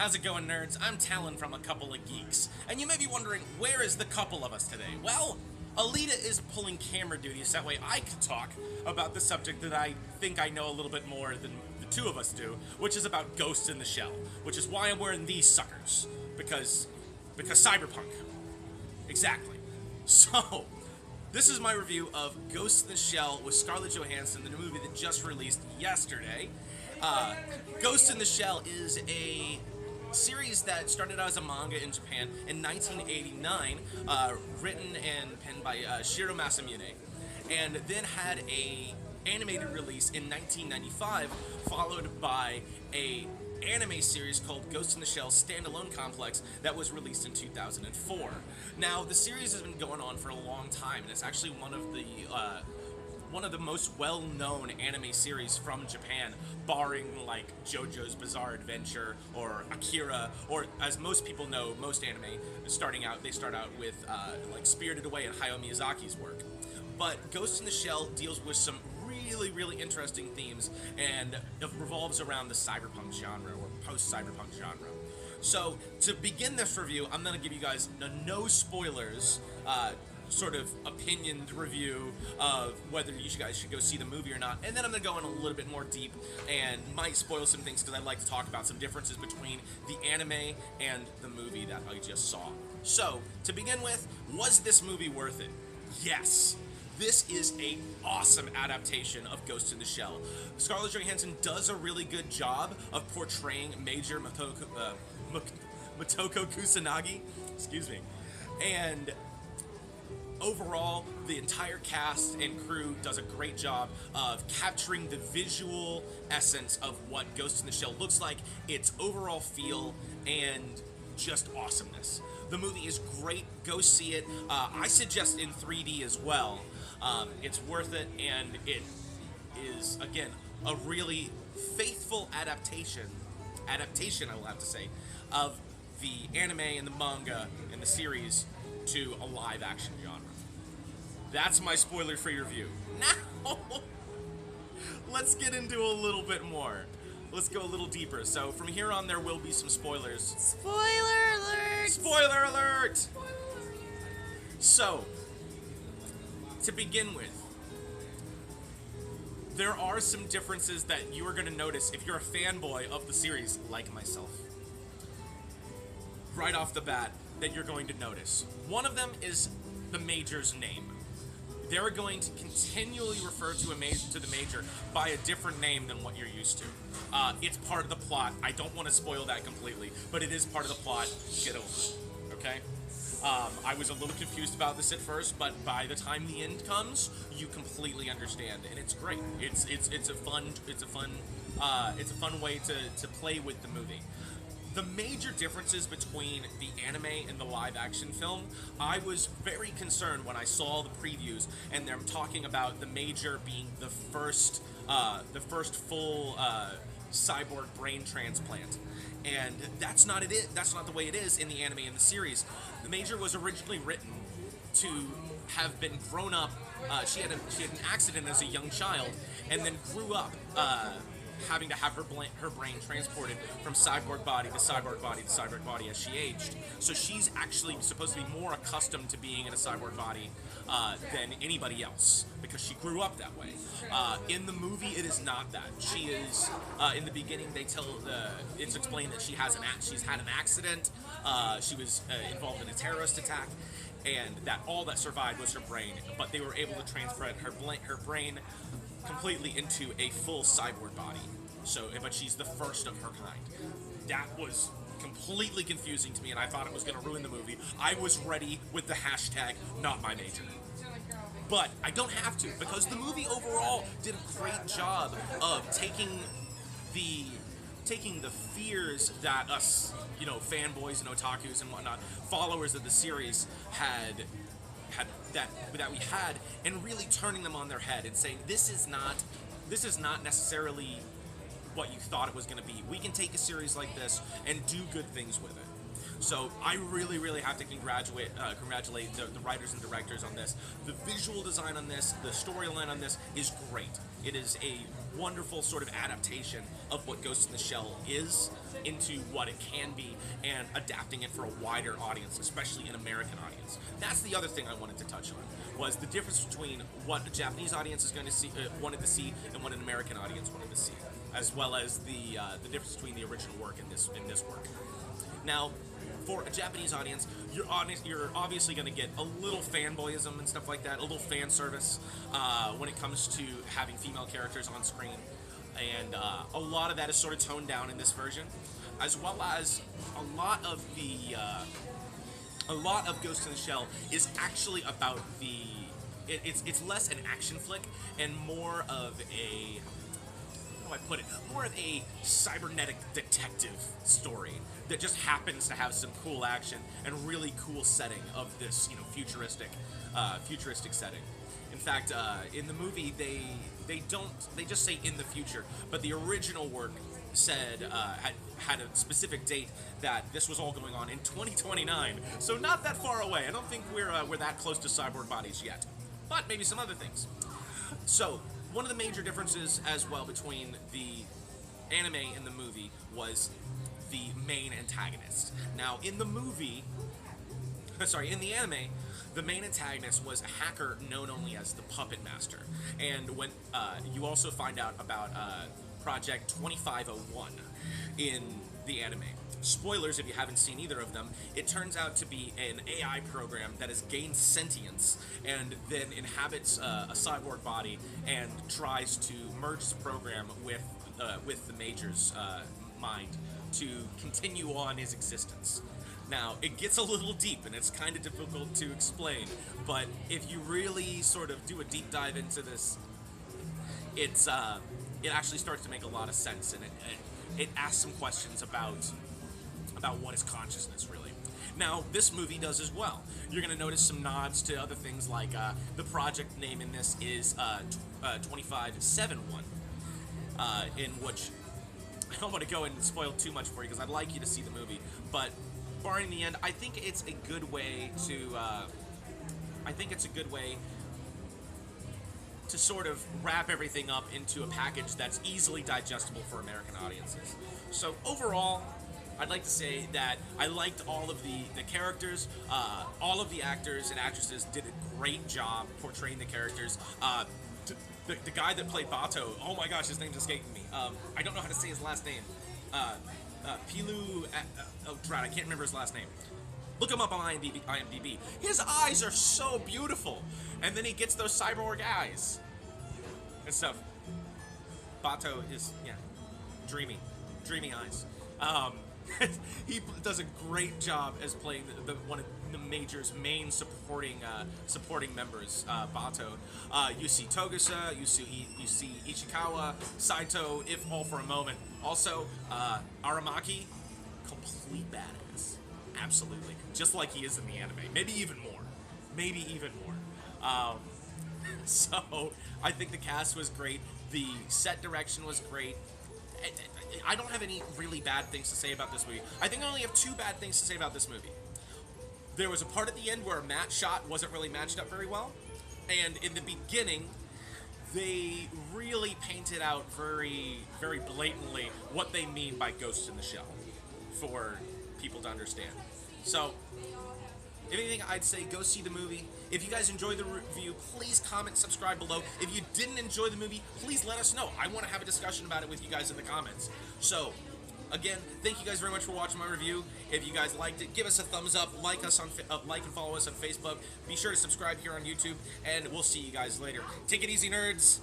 How's it going, nerds? I'm Talon from A Couple of Geeks, and you may be wondering, where is the couple of us today? Well, Alita is pulling camera duty, so that way I can talk about the subject that I think I know a little bit more than the two of us do, which is about Ghost in the Shell, which is why I'm wearing these suckers, because cyberpunk. Exactly. So, this is my review of Ghost in the Shell with Scarlet Johansson, the new movie that just released yesterday. Ghost in the Shell is a series that started out as a manga in Japan in 1989, written and penned by Shiro Masamune, and then had a animated release in 1995, followed by a anime series called Ghost in the Shell Standalone Complex that was released in 2004. Now, the series has been going on for a long time, and it's actually one of the most well-known anime series from Japan, barring like JoJo's Bizarre Adventure or Akira, or as most people know, most anime they start out with like Spirited Away and Hayao Miyazaki's work. But Ghost in the Shell deals with some really interesting themes, and it revolves around the cyberpunk genre or post-cyberpunk genre. So to begin this review, I'm going to give you guys no spoilers sort of opinioned review of whether you guys should go see the movie or not, and then I'm going to go in a little bit more deep and might spoil some things because I'd like to talk about some differences between the anime and the movie that I just saw. So, to begin with, was this movie worth it? Yes. This is an awesome adaptation of Ghost in the Shell. Scarlett Johansson does a really good job of portraying Major Motoko Kusanagi, excuse me, and overall, the entire cast and crew does a great job of capturing the visual essence of what Ghost in the Shell looks like, its overall feel, and just awesomeness. The movie is great. Go see it. I suggest in 3D as well. It's worth it, and it is, again, a really faithful adaptation, I will have to say, of the anime and the manga and the series to a live-action genre. That's my spoiler-free review. Now, let's get into a little bit more. Let's go a little deeper. So, from here on, there will be some spoilers. Spoiler alert! Spoiler alert! So, to begin with, there are some differences that you are going to notice if you're a fanboy of the series, like myself. Right off the bat, that you're going to notice. One of them is the Major's name. They're going to continually refer to the Major by a different name than what you're used to. It's part of the plot. I don't want to spoil that completely, but it is part of the plot. Get over it, okay? I was a little confused about this at first, but by the time the end comes, you completely understand, and it's great. It's a fun way to play with the movie. The major differences between the anime and the live-action film, I was very concerned when I saw the previews and them talking about the Major being the first full cyborg brain transplant, and that's not it. That's not the way it is in the anime and the series. The Major was originally written to have been grown up. She had an accident as a young child, and then grew up having to have her brain transported from cyborg body to cyborg body to cyborg body as she aged. So she's actually supposed to be more accustomed to being in a cyborg body than anybody else, because she grew up that way. In the movie, it is not that. She is, in the beginning, it's explained that she's had an accident, she was involved in a terrorist attack, and that all that survived was her brain, but they were able to transplant her brain completely into a full cyborg body. So, but she's the first of her kind. That was completely confusing to me, and I thought it was going to ruin the movie. I was ready with the hashtag not my Major. But I don't have to, because the movie overall did a great job of taking the fears that us, fanboys and otakus and whatnot, followers of the series had and really turning them on their head and saying, this is not necessarily what you thought it was going to be. We can take a series like this and do good things with it. So I really, really have to congratulate the writers and directors on this. The visual design on this, the storyline on this is great. It is a wonderful sort of adaptation of what Ghost in the Shell is into what it can be, and adapting it for a wider audience, especially an American audience. That's the other thing I wanted to touch on, was the difference between what a Japanese audience is going to see, wanted to see, and what an American audience wanted to see, as well as the difference between the original work and this work. Now, for a Japanese audience, you're obviously going to get a little fanboyism and stuff like that, a little fan service when it comes to having female characters on screen, and a lot of that is sort of toned down in this version, as well as a lot of Ghost in the Shell is actually about it's less an action flick and more of a, I put it, more of a cybernetic detective story that just happens to have some cool action and really cool setting of this, futuristic setting. In fact, in the movie, they just say in the future, but the original work said had a specific date that this was all going on in 2029, so not that far away. I don't think we're that close to cyborg bodies yet, but maybe some other things. So one of the major differences as well between the anime and the movie was the main antagonist. Now, in the anime, the main antagonist was a hacker known only as the Puppet Master. And when you also find out about Project 2501 in the anime. Spoilers if you haven't seen either of them. It turns out to be an AI program that has gained sentience and then inhabits a cyborg body and tries to merge the program with the Major's mind to continue on his existence. Now, it gets a little deep and it's kind of difficult to explain, but if you really sort of do a deep dive into this, it actually starts to make a lot of sense, and it asks some questions about what is consciousness, really. Now, this movie does as well. You're going to notice some nods to other things, like the project name in this is 2571, in which I don't want to go and spoil too much for you because I'd like you to see the movie, but barring the end, I think it's a good way to sort of wrap everything up into a package that's easily digestible for American audiences. So overall, I'd like to say that I liked all of the characters. All of the actors and actresses did a great job portraying the characters. The guy that played Bato, oh my gosh, his name's escaping me. I don't know how to say his last name. Pilu, I can't remember his last name. Look him up on IMDb. His eyes are so beautiful. And then he gets those cyborg eyes and stuff. Bato is, dreamy eyes. He does a great job as playing one of the Major's main supporting members, Bato. You see Togusa, you see Ichikawa, Saito, if all for a moment. Also, Aramaki, complete badass. Absolutely. Just like he is in the anime. Maybe even more. So, I think the cast was great. The set direction was great. I don't have any really bad things to say about this movie. I think I only have two bad things to say about this movie. There was a part at the end where a matte shot wasn't really matched up very well. And in the beginning, they really painted out very, very blatantly what they mean by Ghost in the Shell for people to understand. So, if anything, I'd say go see the movie. If you guys enjoyed the review, please comment, subscribe below. If you didn't enjoy the movie, please let us know. I want to have a discussion about it with you guys in the comments. So, again, thank you guys very much for watching my review. If you guys liked it, give us a thumbs up, like and follow us on Facebook. Be sure to subscribe here on YouTube, and we'll see you guys later. Take it easy, nerds.